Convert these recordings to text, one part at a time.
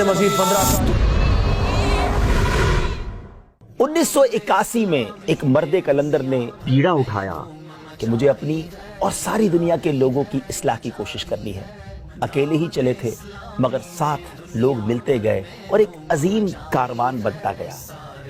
سے مزید 15 سال۔ 1981 میں ایک مرد کلندر نے بیڑا اٹھایا کہ مجھے اپنی اور ساری دنیا کے لوگوں کی اصلاح کی کوشش کرنی ہے۔ اکیلے ہی چلے تھے مگر ساتھ لوگ ملتے گئے اور ایک عظیم کاروان بنتا گیا۔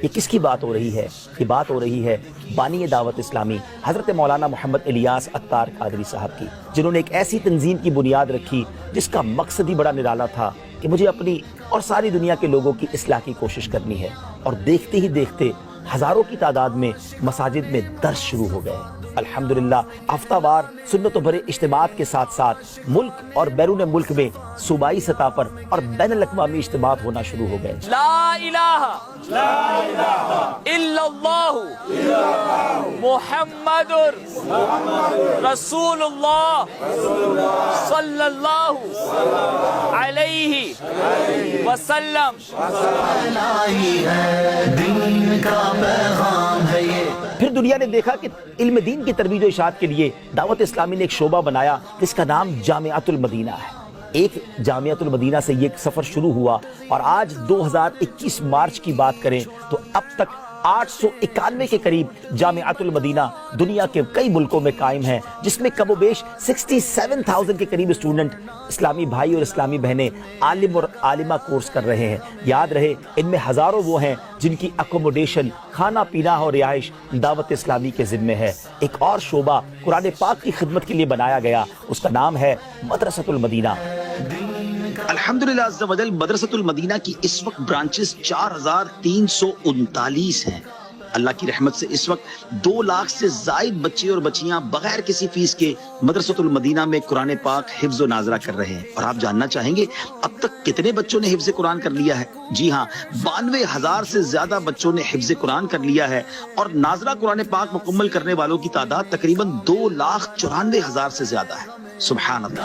یہ کس کی بات ہو رہی ہے؟ یہ بات ہو رہی ہے بانی دعوت اسلامی حضرت مولانا محمد الیاس عطار قادری صاحب کی، جنہوں نے ایک ایسی تنظیم کی بنیاد رکھی جس کا مقصد ہی بڑا نرالا تھا کہ مجھے اپنی اور ساری دنیا کے لوگوں کی اصلاح کی کوشش کرنی ہے۔ اور دیکھتے ہی دیکھتے ہزاروں کی تعداد میں مساجد میں درس شروع ہو گئے۔ الحمدللہ ہفتہ وار سنتوں بھرے اجتماعات کے ساتھ ساتھ ملک اور بیرون ملک میں صوبائی سطح پر اور بین الاقوامی اجتماعات ہونا شروع ہو گئے۔ لا الہ الا اللہ محمد رسول اللہ صلی اللہ علیہ وسلم۔ پھر دنیا نے دیکھا کہ علم دین کی ترویج و اشاعت کے لیے دعوت اسلامی نے ایک شعبہ بنایا جس کا نام جامعۃ المدینہ ہے۔ ایک جامعۃ المدینہ سے یہ سفر شروع ہوا اور آج 2021 مارچ کی بات کریں تو اب تک 891 کے قریب جامعۃ المدینہ دنیا کے کئی ملکوں میں قائم ہیں، جس میں کم و بیش 67,000 کے قریب اسٹوڈنٹ اسلامی بھائی اور اسلامی بہنیں عالم اور عالمہ کورس کر رہے ہیں۔ یاد رہے ان میں ہزاروں وہ ہیں جن کی اکوموڈیشن، کھانا پینا اور رہائش دعوت اسلامی کے ذمے ہے۔ ایک اور شعبہ قرآن پاک کی خدمت کے لیے بنایا گیا، اس کا نام ہے مدرسۃ المدینہ۔ الحمدللہ عز و جل مدرسۃ المدینہ کی اس وقت برانچز 4,339 ہیں۔ اللہ کی رحمت سے اس وقت 2 لاکھ سے زائد بچے اور بچیاں بغیر کسی فیس کے مدرسۃ المدینہ میں قرآن پاک حفظ و ناظرہ کر رہے ہیں۔ اور آپ جاننا چاہیں گے اب تک کتنے بچوں نے حفظ قرآن کر لیا ہے؟ جی ہاں، 92,000 سے زیادہ بچوں نے حفظ قرآن کر لیا ہے اور ناظرہ قرآن پاک مکمل کرنے والوں کی تعداد تقریباً 2,94,000 سے زیادہ ہے۔ سبحان اللہ۔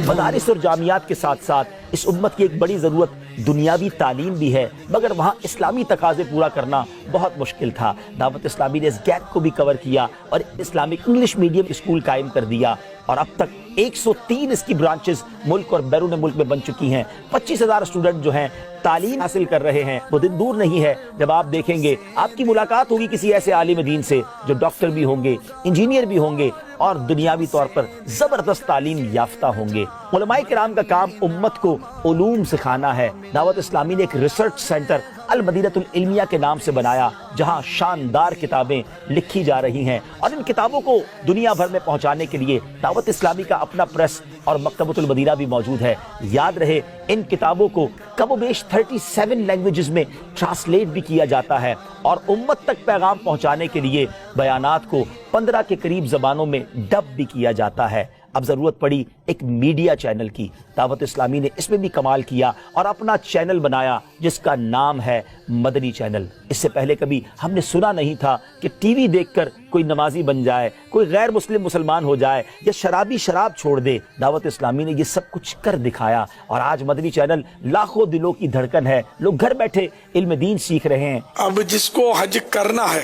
مدارس اور جامعات کے ساتھ ساتھ اس امت کی ایک بڑی ضرورت دنیاوی تعلیم بھی ہے، مگر وہاں اسلامی تقاضے پورا کرنا بہت مشکل تھا۔ دعوت اسلامی نے اس گیپ کو بھی کور کیا اور اسلامک انگلش میڈیم اسکول قائم کر دیا اور اب تک 103 اس کی برانچز ملک اور بیرون ملک میں بن چکی ہیں۔ 25,000 اسٹوڈنٹ جو ہیں تعلیم حاصل کر رہے ہیں۔ وہ دن دور نہیں ہے جب آپ دیکھیں گے، آپ کی ملاقات ہوگی کسی ایسے عالم دین سے جو ڈاکٹر بھی ہوں گے، انجینئر بھی ہوں گے اور دنیاوی طور پر زبردست تعلیم یافتہ ہوں گے۔ علماء کرام کا کام امت کو علوم سکھانا ہے۔ دعوت اسلامی نے ایک ریسرچ سینٹر المدینہ العلمیہ کے نام سے بنایا، جہاں شاندار کتابیں لکھی جا رہی ہیں اور ان کتابوں کو دنیا بھر میں پہنچانے کے لیے دعوت اسلامی کا اپنا پریس اور مکتبۃ المدینہ بھی موجود ہے۔ یاد رہے ان کتابوں کو کم و بیش 37 لینگویجز میں ٹرانسلیٹ بھی کیا جاتا ہے اور امت تک پیغام پہنچانے کے لیے بیانات کو 15 کے قریب زبانوں میں ڈب بھی کیا جاتا ہے۔ اب ضرورت پڑی ایک میڈیا چینل کی۔ دعوت اسلامی نے اس میں بھی کمال کیا اور اپنا چینل بنایا جس کا نام ہے مدنی چینل۔ اس سے پہلے کبھی ہم نے سنا نہیں تھا کہ ٹی وی دیکھ کر کوئی نمازی بن جائے، کوئی غیر مسلم مسلمان ہو جائے یا شرابی شراب چھوڑ دے۔ دعوت اسلامی نے یہ سب کچھ کر دکھایا اور آج مدنی چینل لاکھوں دلوں کی دھڑکن ہے۔ لوگ گھر بیٹھے علم دین سیکھ رہے ہیں۔ اب جس کو حج کرنا ہے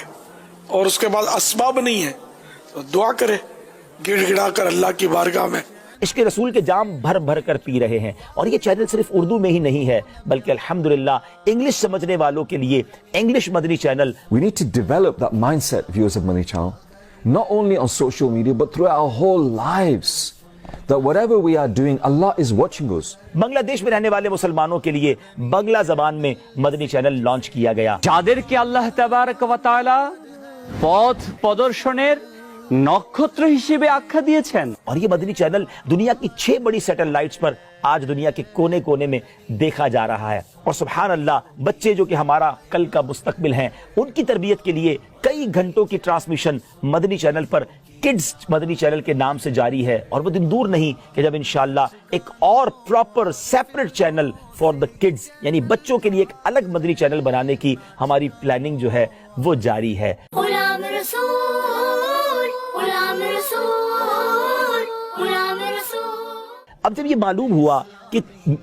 اور اس کے بعد اسباب نہیں ہے تو دعا کرے گڑ گڑا کر اللہ کی بارگاہ میں۔ عشق رسول کے جام بھر بھر کر پی رہے ہیں اور یہ چینل صرف اردو میں ہی نہیں ہے بلکہ الحمدللہ انگلش سمجھنے والوں کے لیے English Madani channel. We need to develop that mindset, viewers of Money Channel, not only on social media but throughout our whole lives, that whatever we are doing, Allah is watching us. بنگلہ دیش میں رہنے والے مسلمانوں کے لیے بنگلہ زبان میں مدنی channel launch کیا گیا۔ যাদেরকে আল্লাহ তাবারক ওয়া তাআলা পথ প্রদর্শনের নক্ষত্র হিসেবে আখ্যা দিয়েছেন। اور یہ مدنی چینل دنیا کی 6 بڑی سیٹلائٹس پر آج دنیا کے کونے کونے میں دیکھا جا رہا ہے اور سبحان اللہ بچے جو کہ ہمارا کل کا مستقبل ہیں ان کی تربیت کے لیے کئی گھنٹوں کی ٹرانسمیشن مدنی چینل پر کڈز مدنی چینل کے نام سے جاری ہے اور وہ دن دور نہیں کہ جب انشاءاللہ ایک اور proper separate channel for the kids یعنی بچوں کے لیے ایک الگ مدنی چینل بنانے کی ہماری پلاننگ جو ہے وہ جاری ہے۔ غلام رسول، غلام رسول، غلام رسول۔ اب جب یہ معلوم ہوا کہ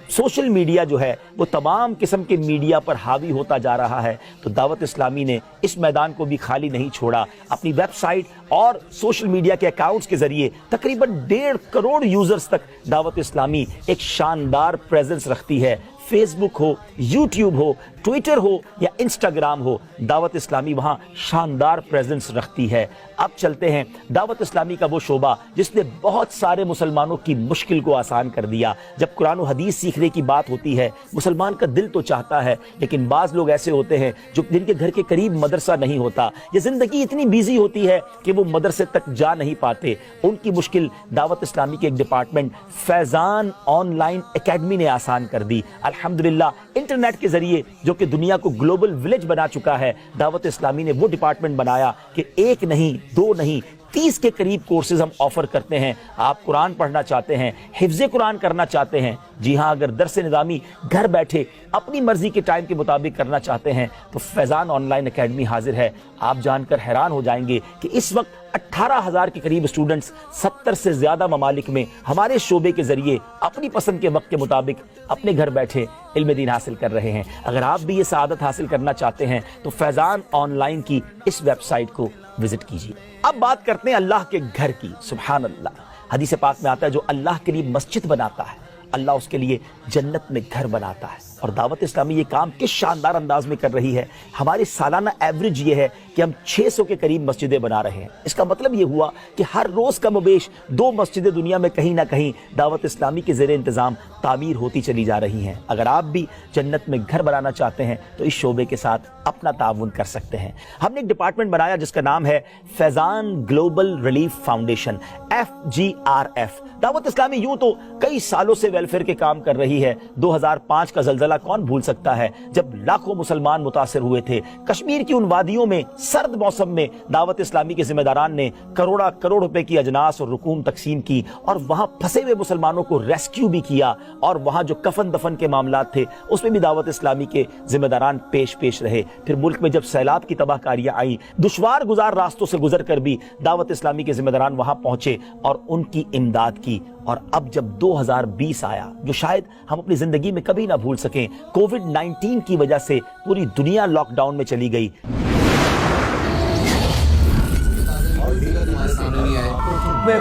سوشل میڈیا جو ہے وہ تمام قسم کے میڈیا پر حاوی ہوتا جا رہا ہے، تو دعوت اسلامی نے اس میدان کو بھی خالی نہیں چھوڑا. اپنی ویب سائٹ اور سوشل میڈیا کے اکاؤنٹس کے ذریعے تقریباً 1.5 کروڑ یوزرز تک دعوت اسلامی ایک شاندار پریزنس رکھتی ہے. فیس بک ہو، یوٹیوب ہو، ٹویٹر ہو یا انسٹاگرام ہو، دعوت اسلامی وہاں شاندار پریزنس رکھتی ہے. اب چلتے ہیں دعوت اسلامی کا وہ شعبہ جس نے بہت سارے مسلمانوں کی مشکل کو آسان کر دیا. جب قرآن و حدیث سیکھنے کی بات ہوتی ہے، مسلمان کا دل تو چاہتا ہے، لیکن بعض لوگ ایسے ہوتے ہیں جن کے گھر کے قریب مدرسہ نہیں ہوتا، یہ زندگی اتنی بیزی ہوتی ہے کہ وہ مدرسے تک جا نہیں پاتے. ان کی مشکل دعوت اسلامی کے ایک department Faizan on line academy نے آسان کر دی. الحمدللہ انٹرنیٹ کے ذریعے جو کہ دنیا کو گلوبل ولیج بنا چکا ہے، دعوت اسلامی نے وہ ڈپارٹمنٹ بنایا کہ 1 نہیں 2 نہیں 30 کے قریب کورسز ہم آفر کرتے ہیں. آپ قرآن پڑھنا چاہتے ہیں، حفظ قرآن کرنا چاہتے ہیں، جی ہاں، اگر درس نظامی گھر بیٹھے اپنی مرضی کے ٹائم کے مطابق کرنا چاہتے ہیں تو فیضان آن لائن اکیڈمی حاضر ہے. آپ جان کر حیران ہو جائیں گے کہ اس وقت 18,000 کے قریب اسٹوڈنٹس 70 سے زیادہ ممالک میں ہمارے شعبے کے ذریعے اپنی پسند کے وقت کے مطابق اپنے گھر بیٹھے علم دین حاصل کر رہے ہیں. اگر آپ بھی یہ سعادت حاصل کرنا چاہتے ہیں تو فیضان آن لائن کی اس ویب سائٹ کو وزٹ کیجیے. اب بات کرتے ہیں اللہ کے گھر کی. سبحان اللہ، حدیث پاک میں آتا ہے جو اللہ کے لیے مسجد بناتا ہے اللہ اس کے لیے جنت میں گھر بناتا ہے. اور دعوت اسلامی یہ کام کس شاندار انداز میں کر رہی ہے. ہماری سالانہ ایوریج یہ ہے کہ ہم 600 کے قریب مسجدیں بنا رہے ہیں. اس کا مطلب یہ ہوا کہ ہر روز کم و بیش 2 مسجدیں دنیا میں کہیں نہ کہیں دعوت اسلامی کے زیر انتظام تعمیر ہوتی چلی جا رہی ہیں. اگر آپ بھی جنت میں گھر بنانا چاہتے ہیں تو اس شعبے کے ساتھ اپنا تعاون کر سکتے ہیں. ہم نے ایک ڈپارٹمنٹ بنایا جس کا نام ہے فیضان گلوبل ریلیف فاؤنڈیشن، FGRF. دعوت اسلامی یوں تو کئی سالوں سے ویلفیئر کے کام کر رہی ہے. 2005 کا زلزلہ کون بھول سکتا ہے جب لاکھوں مسلمان متاثر ہوئے تھے. کشمیر کی ان وادیوں میں سرد موسم میں دعوت اسلامی کے ذمہ داران نے کروڑ روپے کی اجناس اور رقوم تقسیم کی اور وہاں پھنسے ہوئے مسلمانوں کو ریسکیو بھی کیا. اور وہاں جو کفن دفن کے معاملات تھے اس میں بھی دعوت اسلامی کے ذمہ داران پیش رہے. پھر ملک میں جب سیلاب کی تباہ کاریاں آئیں، دشوار گزار راستوں سے گزر کر بھی دعوت اسلامی کے ذمہ داران وہاں پہنچے اور ان کی امداد کی. اور اب جب 2020 آیا جو شاید ہم اپنی زندگی میں کبھی نہ بھول سکیں، کووڈ-19 کی وجہ سے پوری دنیا لاک ڈاؤن میں چلی گئی.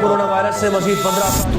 کورونا وائرس سے مزید 15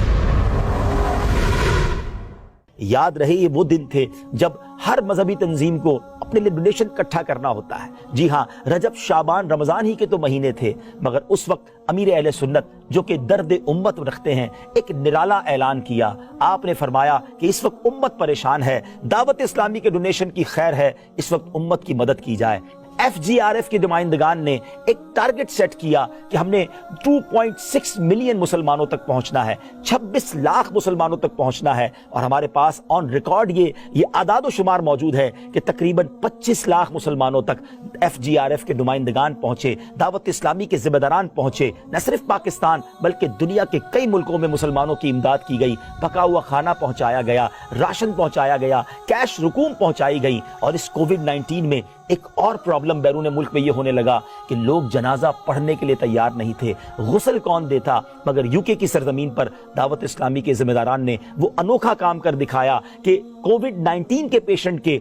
یاد رہے یہ وہ دن تھے جب ہر مذہبی تنظیم کو اپنے لیے ڈونیشن اکٹھا کرنا ہوتا ہے. جی ہاں، رجب شعبان رمضان ہی کے تو مہینے تھے، مگر اس وقت امیر اہل سنت جو کہ درد امت رکھتے ہیں ایک نرالا اعلان کیا. آپ نے فرمایا کہ اس وقت امت پریشان ہے، دعوت اسلامی کے ڈونیشن کی خیر ہے، اس وقت امت کی مدد کی جائے. FGRF کے نمائندگان نے ایک ٹارگٹ سیٹ کیا کہ ہم نے 2.6 ملین مسلمانوں تک پہنچنا ہے، 26 لاکھ مسلمانوں تک پہنچنا ہے. اور ہمارے پاس آن ریکارڈ یہ اعداد و شمار موجود ہے کہ تقریباً 25 لاکھ مسلمانوں تک FGRF کے نمائندگان پہنچے، دعوت اسلامی کے ذمہ داران پہنچے. نہ صرف پاکستان بلکہ دنیا کے کئی ملکوں میں مسلمانوں کی امداد کی گئی، پکا ہوا کھانا پہنچایا گیا، راشن پہنچایا گیا، کیش رقوم پہنچائی گئی. اور اس کووڈ-19 میں ایک اور پرابلم بیرون ملک میں یہ ہونے لگا کہ لوگ جنازہ پڑھنے کے لیے تیار نہیں تھے. غسل کون دیتا؟ مگر UK کی سرزمین پر دعوت اسلامی کے ذمہ داران نے وہ انوکھا کام کر دکھایا کہ کووڈ-19 کے پیشنٹ کے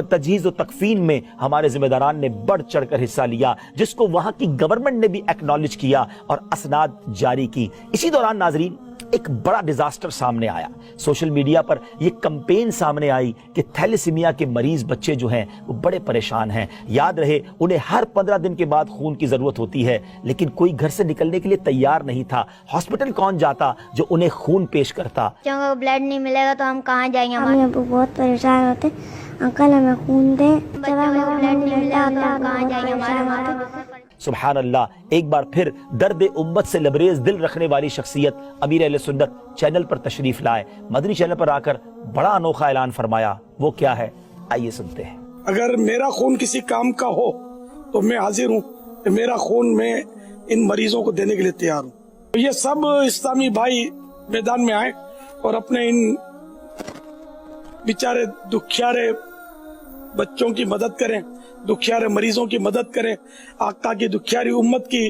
تجہیز و تکفین میں ہمارے ذمہ داران نے بڑھ چڑھ کر حصہ لیا، جس کو وہاں کی گورنمنٹ نے بھی ایکنالج کیا اور اسناد جاری کی. اسی دوران ناظرین ایک بڑا ڈیزاسٹر سامنے آیا. سوشل میڈیا پر یہ کمپین سامنے آئی کہ تھیلیسیمیا کے مریض بچے جو ہیں وہ بڑے پریشان ہیں. یاد رہے انہیں ہر 15 دن کے بعد خون کی ضرورت ہوتی ہے، لیکن کوئی گھر سے نکلنے کے لیے تیار نہیں تھا. ہاسپٹل کون جاتا جو انہیں خون پیش کرتا؟ کیونکہ بلڈ نہیں ملے گا تو ہم کہاں جائیں گے؟ ہم ابو بہت پریشان ہوتے، انکل ہمیں خون دے، جب ہمیں بلڈ نہیں ملے تو ہم کہاں جائیں گے؟ ہمارے ماں. سبحان اللہ. ایک بار پھر درد امت سے لبریز دل رکھنے والی شخصیت امیر اہل سنت چینل پر تشریف لائے. مدنی چینل پر آ کر بڑا انوکھا اعلان فرمایا. وہ کیا ہے؟ آئیے سنتے ہیں. اگر میرا خون کسی کام کا ہو تو میں حاضر ہوں کہ میرا خون میں ان مریضوں کو دینے کے لیے تیار ہوں. یہ سب اسلامی بھائی میدان میں آئے اور اپنے ان بیچارے دکھیارے بچوں کی مدد کریں، دکھیارے مریضوں کی مدد کریں. آقا کی دکھیاری امت کی